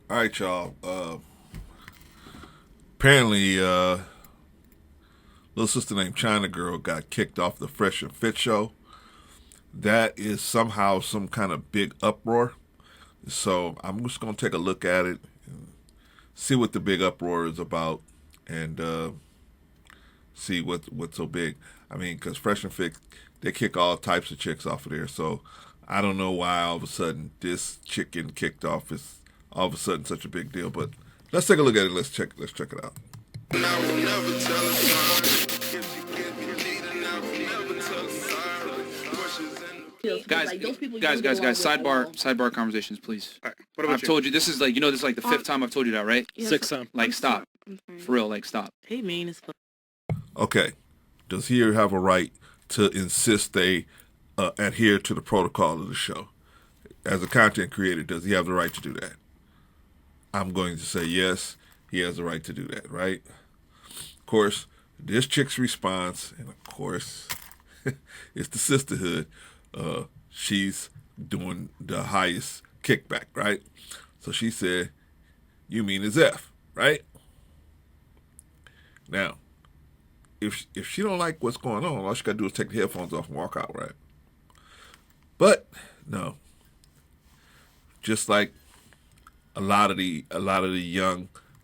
All right, y'all. Apparently, little sister named China Girl got kicked off the Fresh and Fit show. That is somehow some kind of big uproar. So I'm just gonna take a look at it, and see what the big uproar is about, and see what's so big. I mean, because Fresh and Fit, they kick all types of chicks off of there. So I don't know why all of a sudden this chick getting kicked off is all of a sudden such a big deal. But let's take a look at it. Let's check it out. Guys, guys, sidebar conversations, please. All right. What about I've told you this is like this is like the fifth time I've told you that, right? Sixth time. Like stop, for real, like stop. He mean as fuck. Okay, does he have a right to insist they adhere to the protocol of the show? As a content creator, does he have the right to do that? I'm going to say yes, he has the right to do that, right? Of course, this chick's response, and of course, it's the sisterhood. She's doing the highest kickback, right? So she said, "You mean as F, right?" Now, if she don't like what's going on, all she gotta do is take the headphones off and walk out, right? But no, just like a lot of the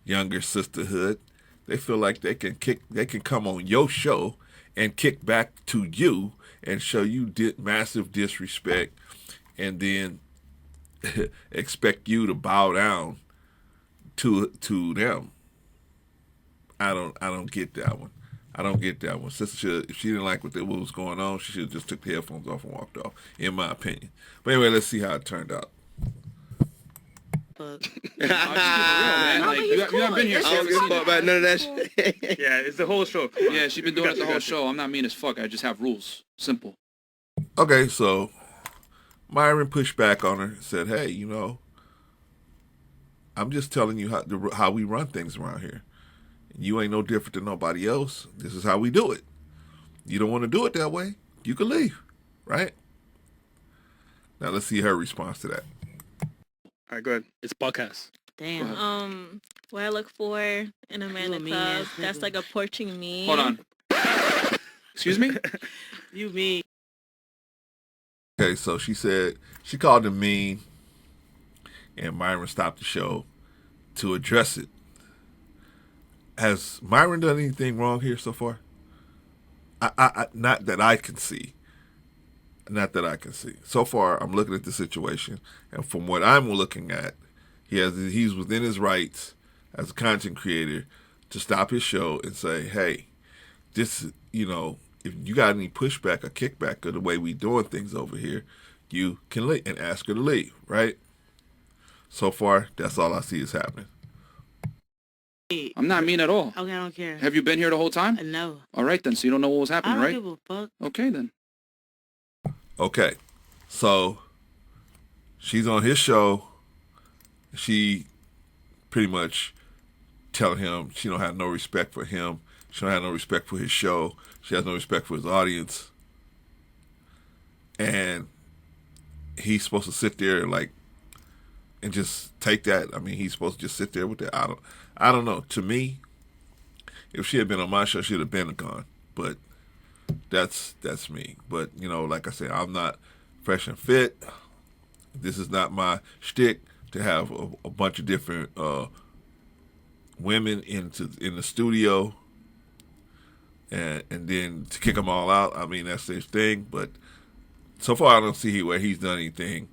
younger sisterhood, they feel like they can come on your show and kick back to you and show you massive disrespect, and then expect you to bow down to them. I don't get that one. I don't get that one. Sister should, if she didn't like what was going on, she should have just took the headphones off and walked off, in my opinion. But anyway, let's see how it turned out. Fuck. I'll just keep it real, man. No, Like but you, he's you haven't been here. cool. So I you don't haven't give a seen fuck it. about none of that shit. Yeah, it's the whole show. Yeah, she's been doing it the whole Gotcha. show. I'm not mean as fuck. I just have rules. Simple. Okay, so Myron pushed back on her, said, "Hey, I'm just telling you how we run things around here. You ain't no different than nobody else. This is how we do it. You don't want to do it that way, you can leave, right?" Now let's see her response to that. All right, go ahead. It's podcast. Damn. What I look for in a man You a in mean club ass that's nigga. like approaching me. Hold on. Excuse me. You mean? Okay, so she called him mean, and Myron stopped the show to address it. Has Myron done anything wrong here so far? I not that I can see. Not that I can see. So far, I'm looking at the situation, and from what I'm looking at, he's within his rights as a content creator to stop his show and say, "Hey, this, if you got any pushback or kickback of the way we doing things over here, you can leave," and ask her to leave, right? So far, that's all I see is happening. I'm not mean at all. Okay, I don't care. Have you been here the whole time? No. All right then. So you don't know what was I happening, don't right? give a fuck. Okay then. Okay, so she's on his show. She pretty much telling him she don't have no respect for him. She don't have no respect for his show. She has no respect for his audience. And he's supposed to sit there and just take that. I mean, he's supposed to just sit there with that. I don't know. To me, if she had been on my show, she'd have been gone. But that's me. But like I said, I'm not Fresh and Fit. This is not my shtick to have a bunch of different women in the studio, and then to kick them all out. I mean, that's his thing. But so far, I don't see where he's done anything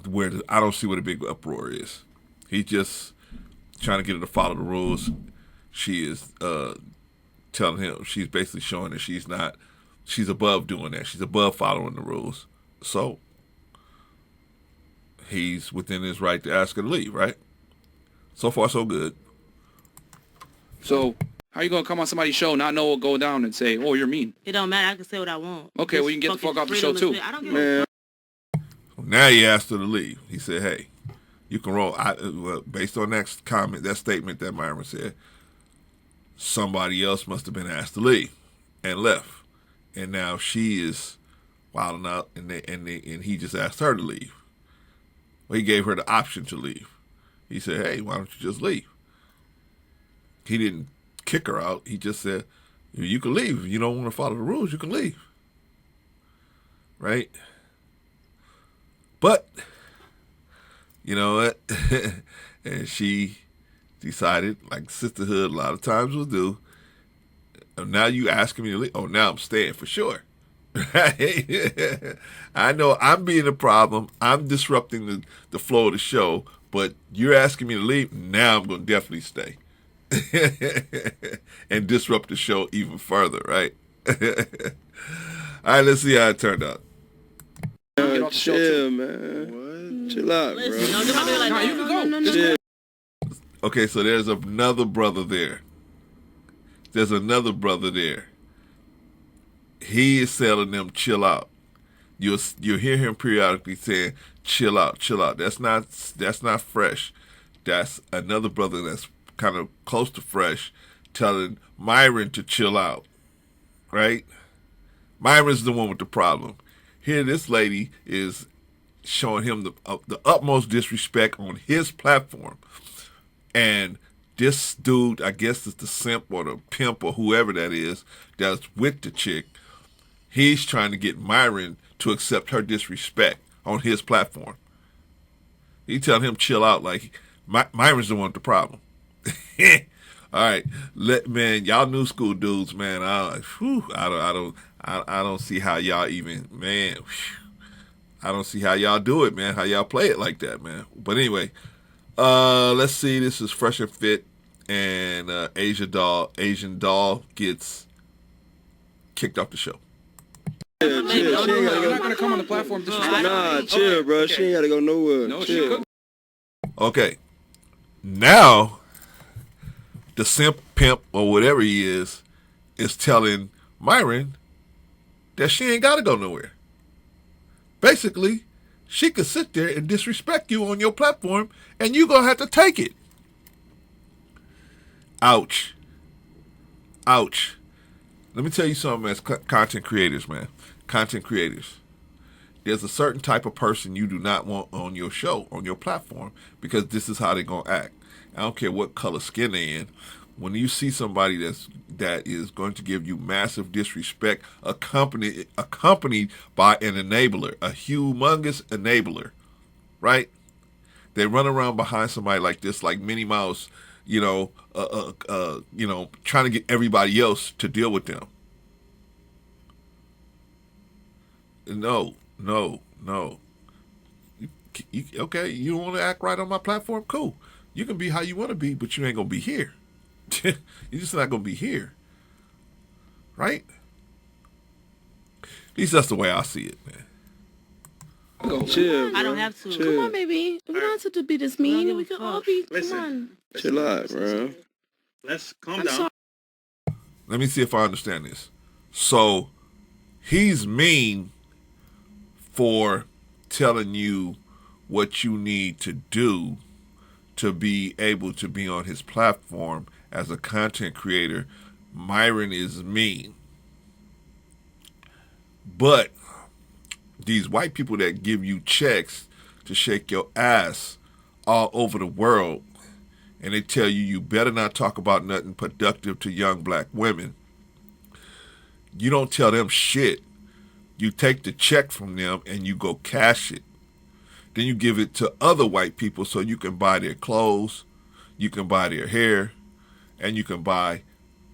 where I don't see what a big uproar is. He's just trying to get her to follow the rules. She is telling him, she's basically showing that she's above doing that. She's above following the rules. So he's within his right to ask her to leave, right? So far, so good. So how you gonna come on somebody's show, not know what go down, and say, "Oh, you're mean"? It don't matter. I can say what I want. Okay, This well, you can get the fucking fuck off the show, freedom of too. speech. I don't give a Man, fuck. Now he asked her to leave. He said, "Hey, you can roll." Based on that statement that Myron said, somebody else must have been asked to leave and left, and now she is wilding out, and he just asked her to leave. Well, he gave her the option to leave. He said, hey, why don't you just leave? He didn't kick her out. He just said, you can leave. If you don't want to follow the rules, you can leave. Right? But, you know what? And she decided, like sisterhood a lot of times will do, now you asking me to leave. Oh, now I'm staying for sure. Right? I know I'm being a problem. I'm disrupting the flow of the show, but you're asking me to leave. Now I'm going to definitely stay and disrupt the show even further, right? All right, let's see how it turned out. Get off the show, Chill, too. man. Chill out, Listen, bro. don't do my baby like Nah, that. you can go. Chill. Okay, so there's another brother there. There's another brother there. He is telling them, chill out. You'll hear him periodically saying, chill out, chill out. That's not Fresh. That's another brother that's kind of close to Fresh telling Myron to chill out. Right? Myron's the one with the problem. Here this lady is showing him the utmost disrespect on his platform. And this dude, I guess it's the simp or the pimp or whoever that is that's with the chick, he's trying to get Myron to accept her disrespect on his platform. He telling him chill out like Myron's the one with the problem. All right, man, y'all new school dudes, man. I don't see how y'all even, man. I don't see how y'all do it, man. How y'all play it like that, man. But anyway, let's see. This is Fresh and Fit, and Asian Doll gets kicked off the show. Chill. She ain't gotta You're go. not gonna come on the platform disrespect. Nah, chill, bro. She ain't gotta go nowhere. No, she chill. could. Okay, now the simp, pimp, or whatever he is telling Myron that she ain't got to go nowhere. Basically, she could sit there and disrespect you on your platform, and you going to have to take it. Ouch. Ouch. Let me tell you something as content creators, man. Content creators. There's a certain type of person you do not want on your show, on your platform, because this is how they're going to act. I don't care what color skin they're in. When you see somebody that is going to give you massive disrespect, accompanied by an enabler, a humongous enabler, right? They run around behind somebody like this, like Minnie Mouse, trying to get everybody else to deal with them. No. Okay, you want to act right on my platform? Cool. You can be how you want to be, but you ain't going to be here. You're just not going to be here. Right? At least that's the way I see it, man. Go. Chill, bro. I don't have to. Chill. Come on, baby. We don't have to be this mean. give a We can all fuck. be. Listen. Come on. Chill out, bro. Let's calm I'm down. sorry. Let me see if I understand this. So, he's mean for telling you what you need to do to be able to be on his platform as a content creator. Myron is mean. But these white people that give you checks to shake your ass all over the world, and they tell you better not talk about nothing productive to young black women, you don't tell them shit. You take the check from them and you go cash it. Then you give it to other white people so you can buy their clothes, you can buy their hair, and you can buy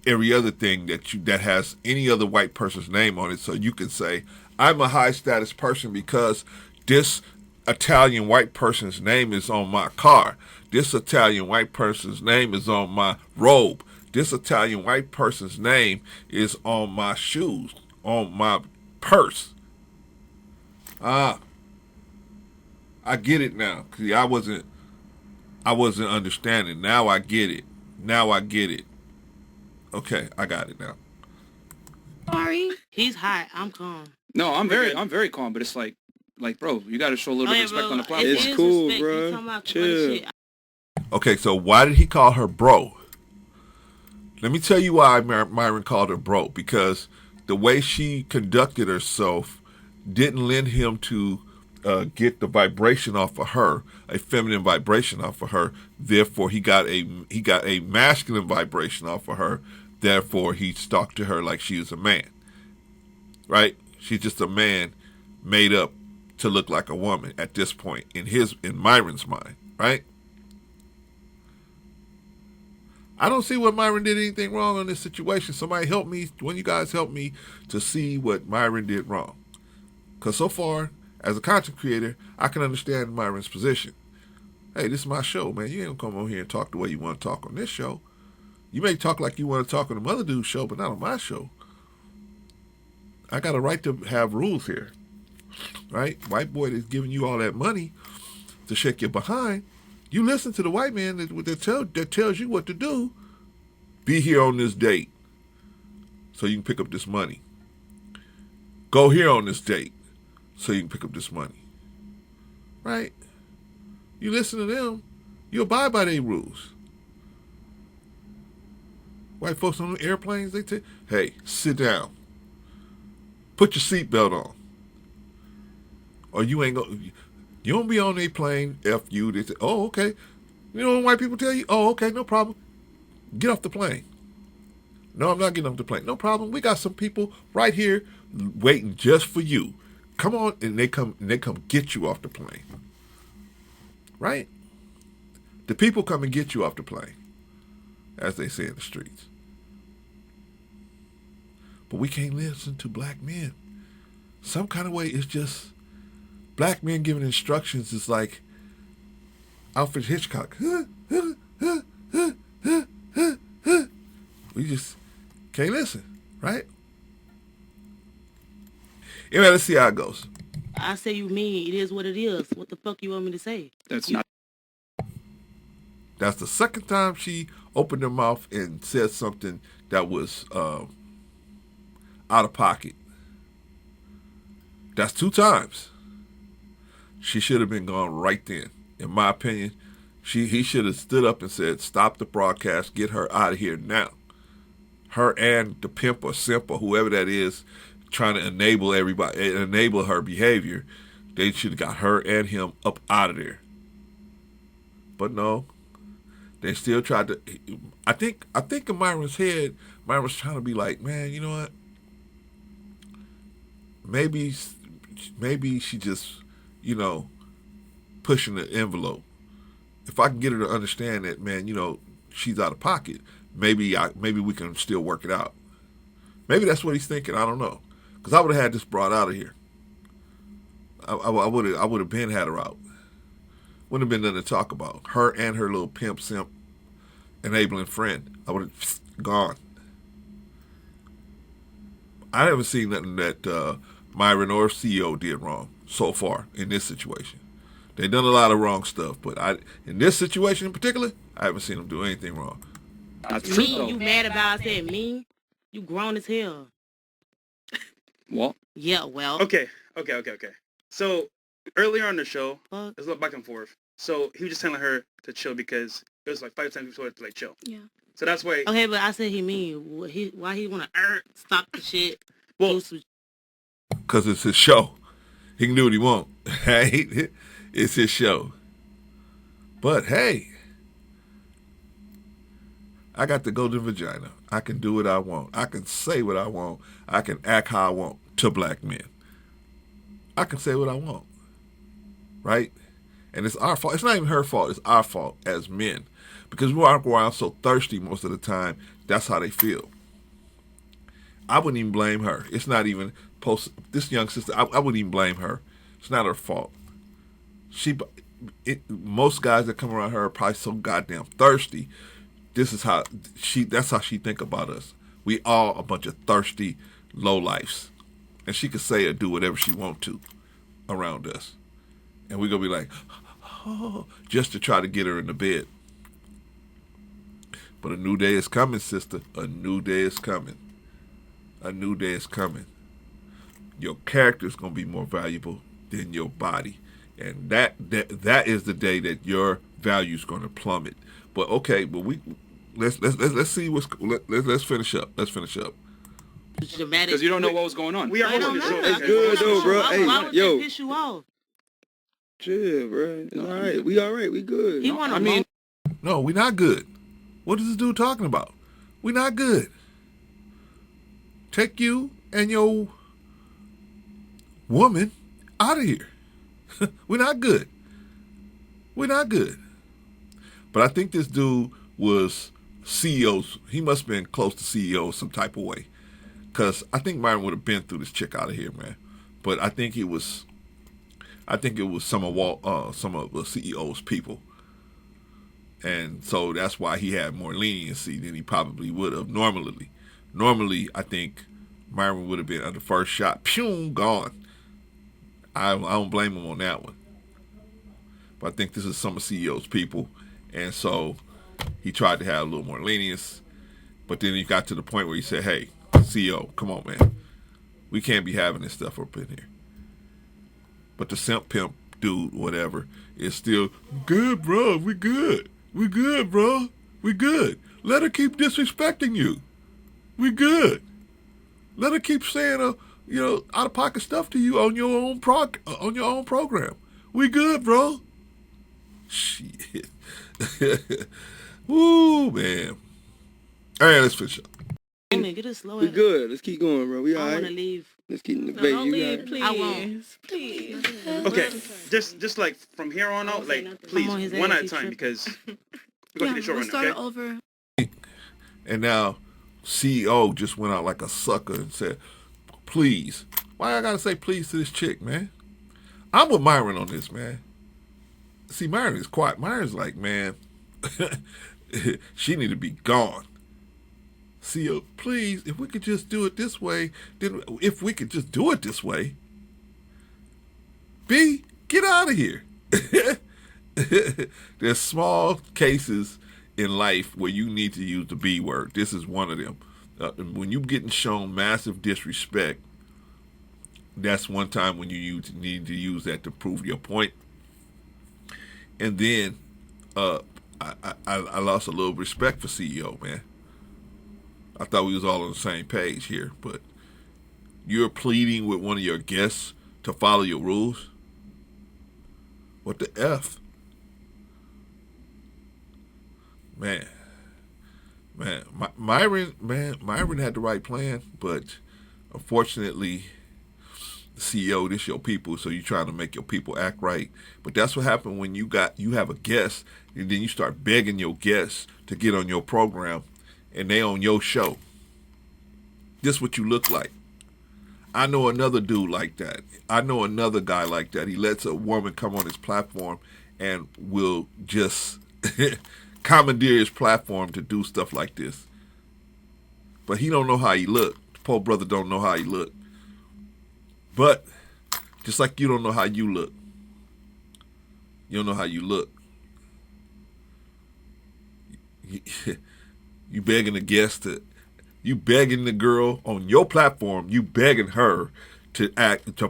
every other thing that has any other white person's name on it, so you can say, I'm a high status person because this Italian white person's name is on my car. This Italian white person's name is on my robe. This Italian white person's name is on my shoes, on my purse. I get it now. Cause I wasn't understanding. Now I get it. Okay, I got it now. Sorry. He's hot. I'm calm. No, I'm very calm, but it's like, bro, you got to show a little bit of respect on the platform. It's It is cool, respect. bro. You talking about Chill. shit. Okay, so why did he call her bro? Let me tell you why Myron called her bro. Because the way she conducted herself didn't lend him to get the vibration off of her, a feminine vibration off of her. Therefore, he got a masculine vibration off of her. Therefore, he talked to her like she was a man. Right? She's just a man made up to look like a woman at this point in Myron's mind. Right? I don't see what Myron did anything wrong in this situation. Somebody help me. One of you guys help me to see what Myron did wrong. Because so far, as a content creator, I can understand Myron's position. Hey, this is my show, man. You ain't gonna come on here and talk the way you want to talk on this show. You may talk like you want to talk on the other dude's show, but not on my show. I got a right to have rules here. Right? White boy that's giving you all that money to shake your behind. You listen to the white man that tells you what to do. Be here on this date so you can pick up this money. Go here on this date so you can pick up this money. Right? You listen to them, you abide by their rules. White folks on the airplanes, they tell, hey, sit down. Put your seatbelt on. Or you ain't going. You don't be on a plane, F you. They say, oh, okay. You know what white people tell you? Oh, okay, no problem. Get off the plane. No, I'm not getting off the plane. No problem. We got some people right here waiting just for you. Come on, and they come get you off the plane. Right? The people come and get you off the plane, as they say in the streets. But we can't listen to black men. Some kind of way, it's just black men giving instructions is like Alfred Hitchcock. We just can't listen, right? Anyway, let's see how it goes. I say you mean. It is what it is. What the fuck you want me to say? That's not. That's the second time she opened her mouth and said something that was out of pocket. That's 2 times. She should have been gone right then. In my opinion, he should have stood up and said, stop the broadcast, get her out of here now. Her and the pimp or simp or whoever that is trying to enable her behavior, they should have got her and him up out of there. But no, they still tried to. I think in Myron's head, Myron was trying to be like, man, you know what? Maybe she just, pushing the envelope. If I can get her to understand that, man, she's out of pocket, maybe we can still work it out. Maybe that's what he's thinking. I don't know, because I would have had this brought out of here. I would have been had her out. Wouldn't have been nothing to talk about. Her and her little pimp, simp, enabling friend. I would have gone. I haven't seen nothing that Myron or CEO did wrong so far in this situation. They've done a lot of wrong stuff, but in this situation in particular, I haven't seen them do anything wrong. That's true, Me, though. you mad about I said me? You grown as hell. What? Yeah, well. Okay. So earlier on the show, Fuck. there's a little back and forth. So he was just telling her to chill because it was like 5 times before to chill. Yeah. So that's why. Okay, but I said he mean. Why he want to stop the shit? Well, do some Because it's his show. He can do what he wants. Right? It's his show. But hey, I got the golden vagina. I can do what I want. I can say what I want. I can act how I want to black men. I can say what I want. Right? And it's our fault. It's not even her fault. It's our fault as men. Because we walk around so thirsty most of the time, that's how they feel. I wouldn't even blame her. It's not even this young sister, I wouldn't even blame her. It's not her fault. Most guys that come around her are probably so goddamn thirsty. That's how she think about us. We all a bunch of thirsty lowlifes. And she could say or do whatever she want to around us. And we're going to be like, oh, just to try to get her in the bed. But a new day is coming, sister. A new day is coming. A new day is coming. Your character is going to be more valuable than your body. And that is the day that your value is going to plummet. But okay, but let's see let's finish up. Let's finish up. Because you don't know what was going on. We are I don't holding the know. show. It's good though, bro. Why Hey, would yo. that piss you off? Chill, bro. It's all right. We all right. We good. He want I a mean, No, we're not good. What is this dude talking about? We're not good. Take you and your woman out of here. We're not good. We're not good. But I think this dude was CEOs. He must have been close to CEO some type of way. Because I think Myron would have been through this chick out of here, man. But I think it was some of the CEO's people. And so that's why he had more leniency than he probably would have normally. Normally, I think Myron would have been on the first shot, pew, gone. I don't blame him on that one. But I think this is some of CEO's people. And so he tried to have a little more lenience. But then he got to the point where he said, hey, CEO, come on, man. We can't be having this stuff up in here. But the simp pimp dude, whatever, is still good, bro. We good. We good, bro. We good. Let her keep disrespecting you. We good. Let her keep saying out of pocket stuff to you on your own program. We good, bro. Shit. Woo, man. All right, let's finish up. Homie, get it slow. We good. Let's keep going, bro. We all I want to right. leave. Let's keep the No, debate. don't You leave, got it. please. I won't. Please. Okay, just like from here on I out, won't say like nothing. please, I'm on his one ass, at a he's time tripping. because we're going to Yeah, the show we'll right now, start okay? it over. And now CEO just went out like a sucker and said, please. Why I gotta say please to this chick, man? I'm with Myron on this, man. See, Myron is quiet. Myron's like, man, she need to be gone. CEO, please, if we could just do it this way, then if we could just do it this way, B, get out of here. There's small cases in life where you need to use the B word. This is one of them. When you're getting shown massive disrespect, that's one time when you need to use that to prove your point. And then I lost a little respect for CEO, man. I thought we was all on the same page here, but you're pleading with one of your guests to follow your rules? What the F? Man, Myron had the right plan, but unfortunately, CEO, this your people, so you're trying to make your people act right. But that's what happened when you have a guest, and then you start begging your guests to get on your program, and they on your show. This what you look like. I know another dude like that. I know another guy like that. He lets a woman come on his platform and will just commandeer his platform to do stuff like this. But he don't know how he look. The poor brother don't know how he look. But just like you don't know how you look. You don't know how you look. You begging the guest you begging the girl on your platform, you begging her to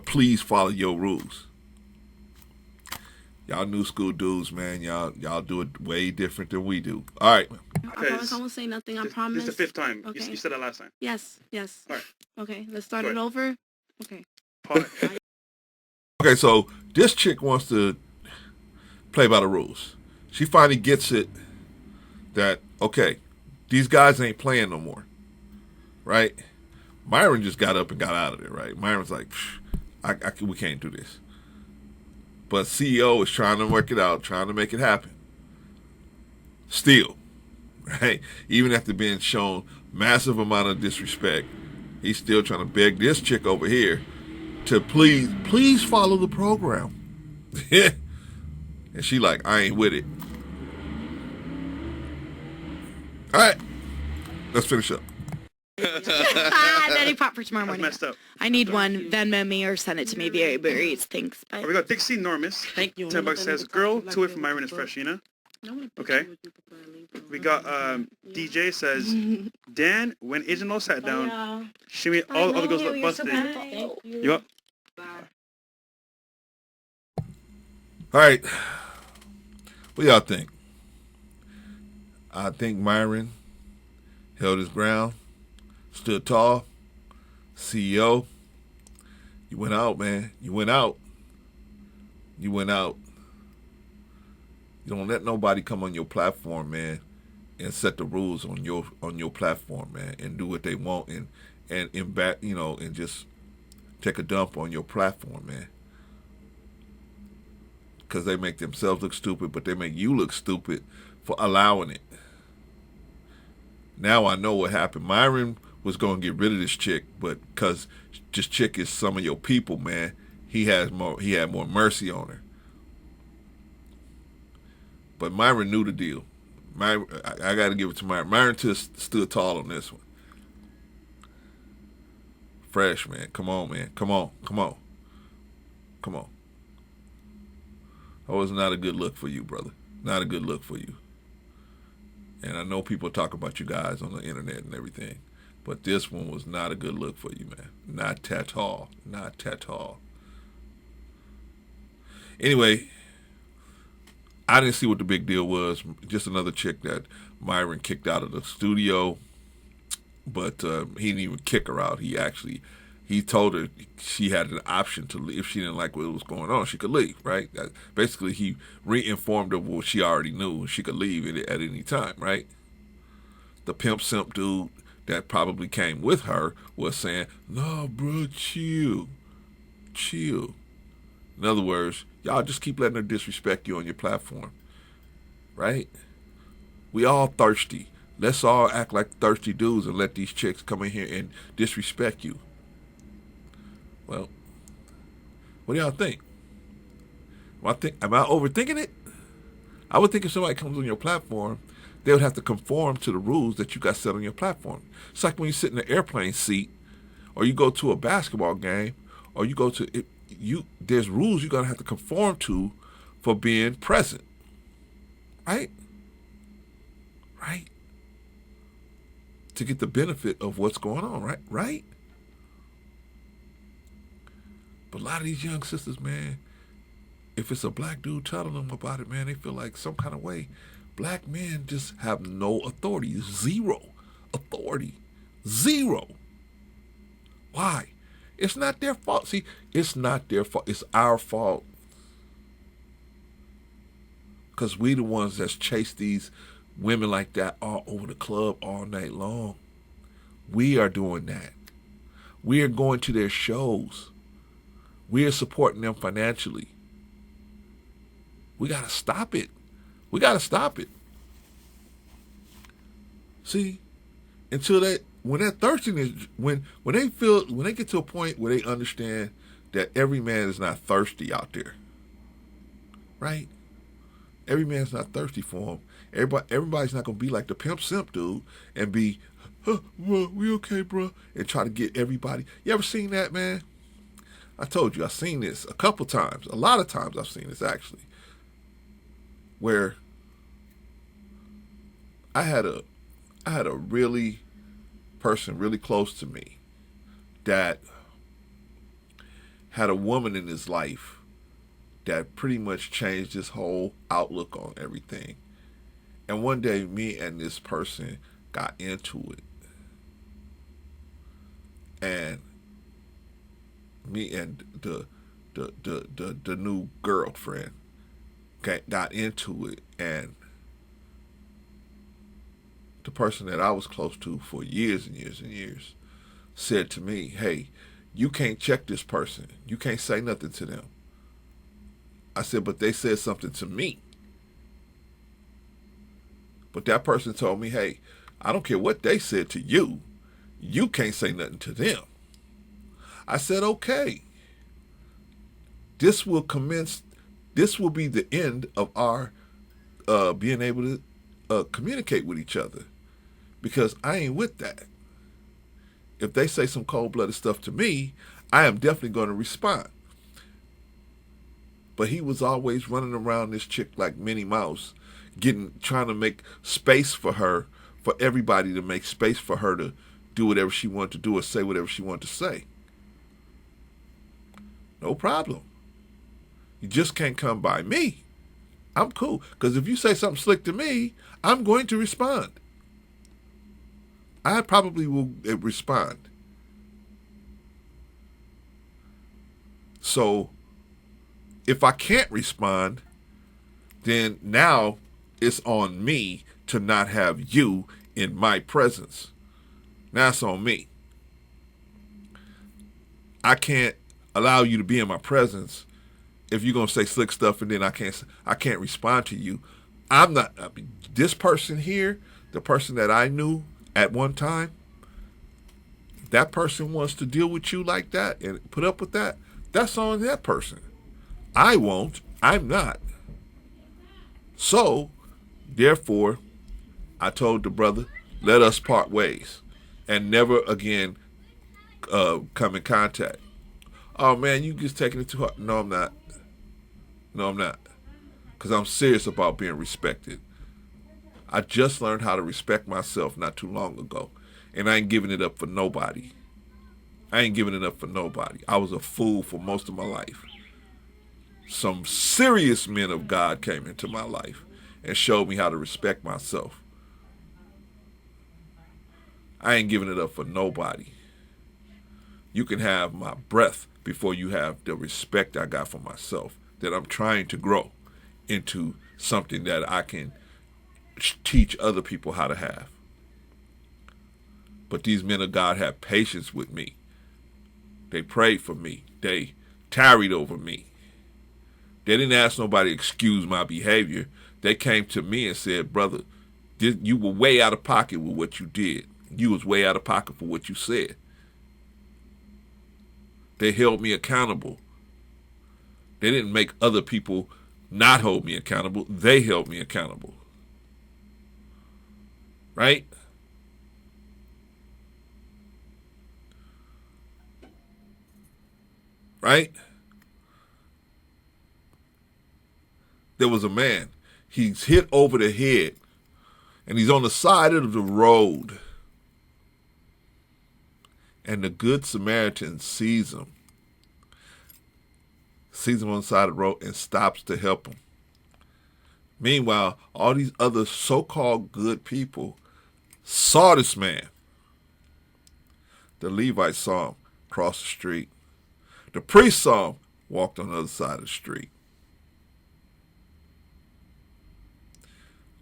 please follow your rules. Y'all new school dudes, man. Y'all do it way different than we do. All right. I promise I won't say nothing. I promise. This is the fifth time. Okay. You said that last time. Yes. All right. Okay, let's start Go it ahead. over. Okay. Pause. Okay, so this chick wants to play by the rules. She finally gets it that, okay, these guys ain't playing no more. Right? Myron just got up and got out of there, right? Myron's like, we can't do this. But CEO is trying to work it out, trying to make it happen. Still, right? Even after being shown massive amount of disrespect, he's still trying to beg this chick over here to please follow the program. And she like, I ain't with it. All right, let's finish up. Nutty Pop for tomorrow That's morning. messed up. I need one. Venmo me or send it to me via Uber Eats. Thanks. Bye. We got Dixie Normus. Thank you. $10 says, girl, two away from Myron is fresh, Okay. We got DJ says, Dan, when Agent O sat down, she made all other girls look busted. You up? All right. What y'all think? I think Myron held his ground, stood tall. CEO, you went out, man. You went out. You went out. You don't let nobody come on your platform, man, and set the rules on your platform, man, and do what they want and in back, and just take a dump on your platform, man. Because they make themselves look stupid, but they make you look stupid for allowing it. Now I know what happened. Myron was going to get rid of this chick, but because this chick is some of your people, man, he had more mercy on her. But Myron knew the deal. I got to give it to Myron. Myron stood tall on this one. Fresh, man. Come on, man. Come on. That was not a good look for you, brother. Not a good look for you. And I know people talk about you guys on the internet and everything, but this one was not a good look for you, man. Not at all. Not at all. Anyway, I didn't see what the big deal was. Just another chick that Myron kicked out of the studio, but he didn't even kick her out. He told her she had an option to leave. If she didn't like what was going on, she could leave, right? Basically, he re-informed her what she already knew. She could leave at any time, right? The pimp simp dude that probably came with her was saying, no, bro, chill. In other words, y'all just keep letting her disrespect you on your platform, right? We all thirsty. Let's all act like thirsty dudes and let these chicks come in here and disrespect you. Well, what do y'all think? Am I overthinking it? I would think if somebody comes on your platform, they would have to conform to the rules that you got set on your platform. It's like when you sit in an airplane seat, or you go to a basketball game, or you go to there's rules you're gonna have to conform to for being present, right? Right? To get the benefit of what's going on, right? Right? But a lot of these young sisters, man, if it's a black dude telling them about it, man, they feel like some kind of way. Black men just have no authority. Zero authority. Zero. Why? It's not their fault. See, it's not their fault. It's our fault. Because we the ones that's chased these women like that all over the club all night long. We are doing that. We are going to their shows. We are supporting them financially. We got to stop it. We got to stop it. See, when that thirstiness, when they get to a point where they understand that every man is not thirsty out there, right? Every man's not thirsty for them. Everybody's not gonna be like the pimp simp dude and be, bro, we okay, bro, and try to get everybody. You ever seen that, man? I told you, I've seen this a couple times. A lot of times I've seen this, actually. Where I had a really person really close to me that had a woman in his life that pretty much changed his whole outlook on everything. And one day, me and this person got into it. And me and the new girlfriend got into it, and the person that I was close to for years and years and years said to me, hey, you can't check this person. You can't say nothing to them. I said, but they said something to me. But that person told me, hey, I don't care what they said to you. You can't say nothing to them. I said, okay. This will be the end of our being able to communicate with each other, because I ain't with that. If they say some cold-blooded stuff to me, I am definitely going to respond. But he was always running around this chick like Minnie Mouse, trying to make space for her, for everybody to make space for her to do whatever she wanted to do or say whatever she wanted to say. No problem. You just can't come by me. I'm cool. Because if you say something slick to me, I'm going to respond. I probably will respond. So if I can't respond, then now it's on me to not have you in my presence. Now it's on me. I can't allow you to be in my presence if you're gonna say slick stuff and then I can't respond to you. I'm not this person here, the person that I knew at one time. That person wants to deal with you like that and put up with that. That's on that person. I won't. I'm not. So, therefore, I told the brother, let us part ways and never again come in contact. Oh man, you just taking it too hard. No, I'm not. No, I'm not. Because I'm serious about being respected. I just learned how to respect myself not too long ago. And I ain't giving it up for nobody. I ain't giving it up for nobody. I was a fool for most of my life. Some serious men of God came into my life and showed me how to respect myself. I ain't giving it up for nobody. You can have my breath before you have the respect I got for myself, that I'm trying to grow into something that I can teach other people how to have. But these men of God have patience with me. They prayed for me. They tarried over me. They didn't ask nobody to excuse my behavior. They came to me and said, brother, you were way out of pocket with what you did. You was way out of pocket for what you said. They held me accountable. They didn't make other people not hold me accountable. They held me accountable. Right? Right? There was a man. He's hit over the head. And he's on the side of the road. And the Good Samaritan sees him. Sees him on the side of the road and stops to help him. Meanwhile, all these other so-called good people saw this man. The Levites saw him cross the street. The priest saw him, walked on the other side of the street.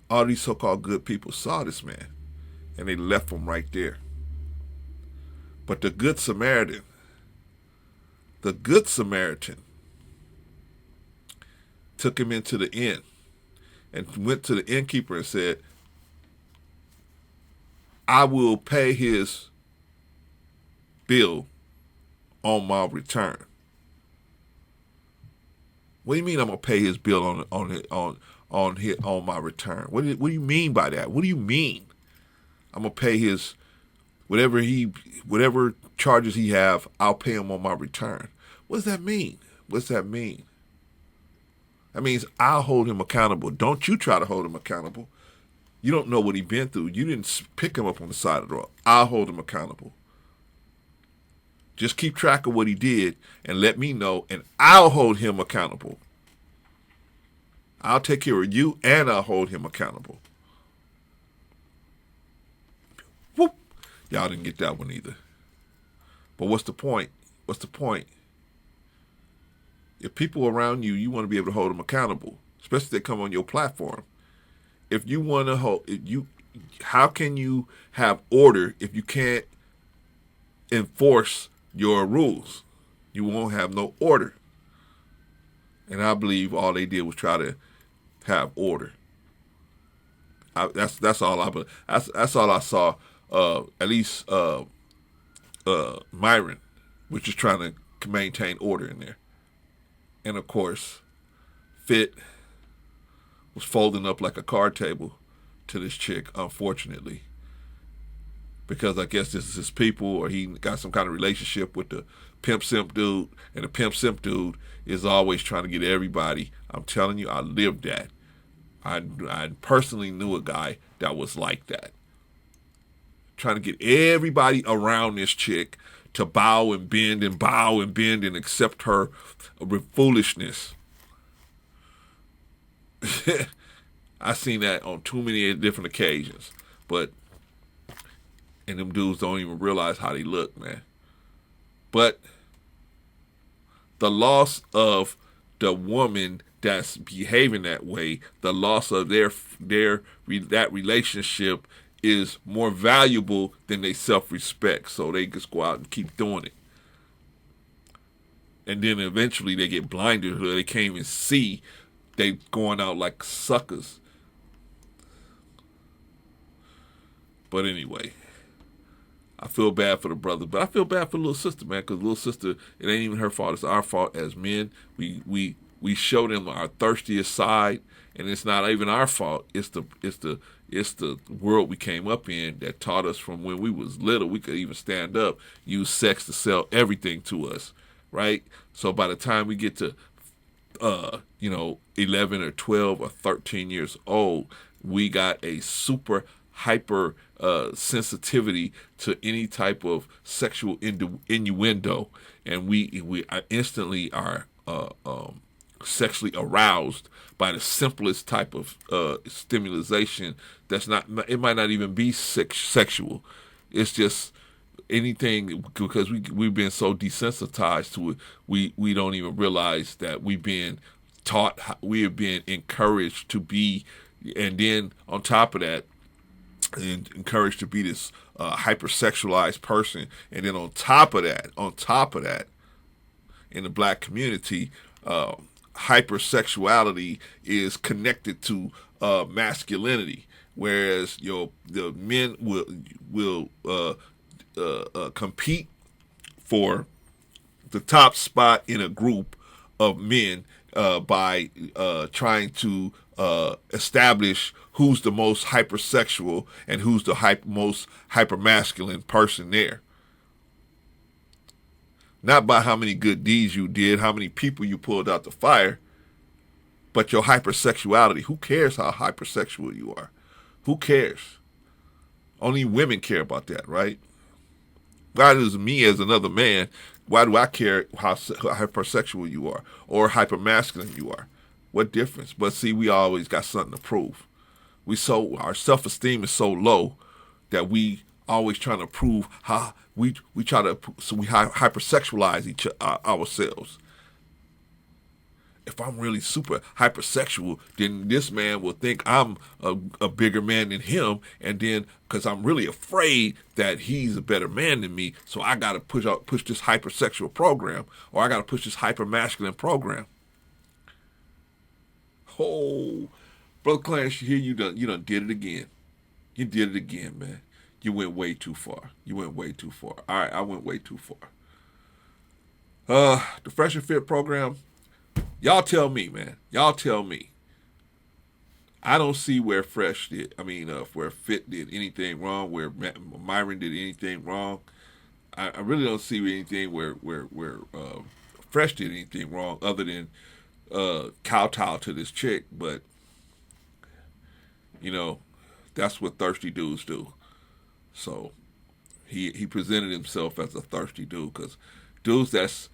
All these so-called good people saw this man, and they left him right there. But the Good Samaritan took him into the inn and went to the innkeeper and said, I will pay his bill on my return. What do you mean I'm gonna pay his bill on my return? What do you mean by that? What do you mean? I'm gonna pay his whatever charges he have, I'll pay him on my return. What does that mean? What's that mean? That means I'll hold him accountable. Don't you try to hold him accountable. You don't know what he's been through. You didn't pick him up on the side of the road. I'll hold him accountable. Just keep track of what he did and let me know, and I'll hold him accountable. I'll take care of you, and I'll hold him accountable. Whoop. Y'all didn't get that one either. But what's the point? What's the point? If people around you, you want to be able to hold them accountable, especially if they come on your platform. If you want to how can you have order if you can't enforce your rules? You won't have no order. And I believe all they did was try to have order. That's all I believe. That's all I saw. At least Myron, which is trying to maintain order in there. And of course, Fit was folding up like a card table to this chick, unfortunately. Because I guess this is his people, or he got some kind of relationship with the Pimp Simp dude, and the Pimp Simp dude is always trying to get everybody. I'm telling you, I lived that. I personally knew a guy that was like that. Trying to get everybody around this chick to bow and bend and accept her foolishness. I seen that on too many different occasions, and them dudes don't even realize how they look, man. But the loss of the woman that's behaving that way, the loss of that relationship is more valuable than their self-respect. So they just go out and keep doing it. And then eventually they get blinded or they can't even see. They going out like suckers. But anyway, I feel bad for the brother, but I feel bad for the little sister, man, because little sister, it ain't even her fault. It's our fault as men. We show them our thirstiest side, and it's not even our fault. It's the world we came up in that taught us from when we was little. We could even stand up, use sex to sell everything to us, right? So by the time we get to 11 or 12 or 13 years old, we got a super hyper sensitivity to any type of sexual innuendo, and we instantly are sexually aroused by the simplest type of stimulation. That's not, it might not even be sexual. It's just anything, because we've been so desensitized to it, we don't even realize that we've been taught, we have been encouraged to be, and then on top of that, and encouraged to be this hypersexualized person. And then on top of that, in the black community, hypersexuality is connected to masculinity, whereas the men will compete for the top spot in a group of men by trying to establish who's the most hypersexual and who's the most hypermasculine person there. Not by how many good deeds you did, how many people you pulled out the fire, but your hypersexuality. Who cares how hypersexual you are? Who cares? Only women care about that, right? Why does me as another man, why do I care how hypersexual you are or hypermasculine you are? What difference? But see, we always got something to prove. Our self-esteem is so low that we always trying to prove how we hypersexualize ourselves. If I'm really super hypersexual, then this man will think I'm a bigger man than him, and then because I'm really afraid that he's a better man than me, so I got to push this hypersexual program, or I got to push this hypermasculine program. Oh, Brother Clarence, here you done did it again. You did it again, man. You went way too far. All right, I went way too far. The Fresh and Fit program, y'all tell me, man. Y'all tell me. I don't see where where Fit did anything wrong, where Myron did anything wrong. I really don't see anything where Fresh did anything wrong other than kowtow to this chick, but that's what thirsty dudes do. So he presented himself as a thirsty dude, because dudes that's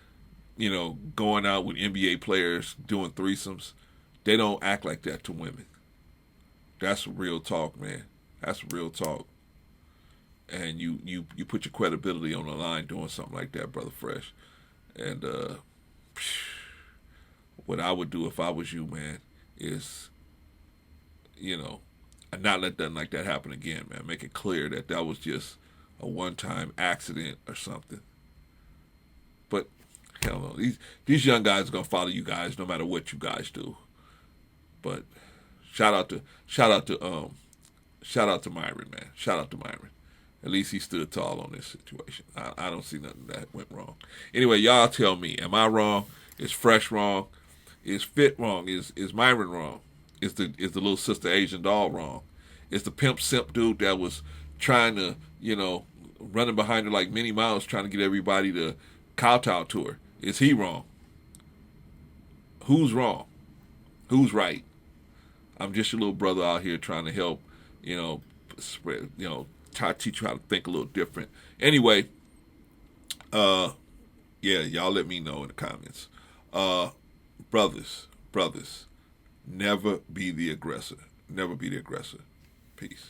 going out with NBA players doing threesomes, they don't act like that to women. That's real talk, man. That's real talk. And you put your credibility on the line doing something like that, Brother Fresh. And what I would do if I was you, man, is not let nothing like that happen again, man. Make it clear that was just a one-time accident or something. But hell no, these young guys are gonna follow you guys no matter what you guys do. But shout out to Myron, man. Shout out to Myron. At least he stood tall on this situation. I don't see nothing that went wrong. Anyway, y'all tell me, am I wrong? Is Fresh wrong? Is Fit wrong? Is Myron wrong? Is the little sister Asian doll wrong? Is the pimp simp dude that was trying to, running behind her like Minnie Mouse, trying to get everybody to kowtow to her? Is he wrong? Who's wrong? Who's right? I'm just your little brother out here trying to help, spread, try to teach you how to think a little different. Anyway, yeah, y'all let me know in the comments. Brothers, never be the aggressor. Never be the aggressor. Peace.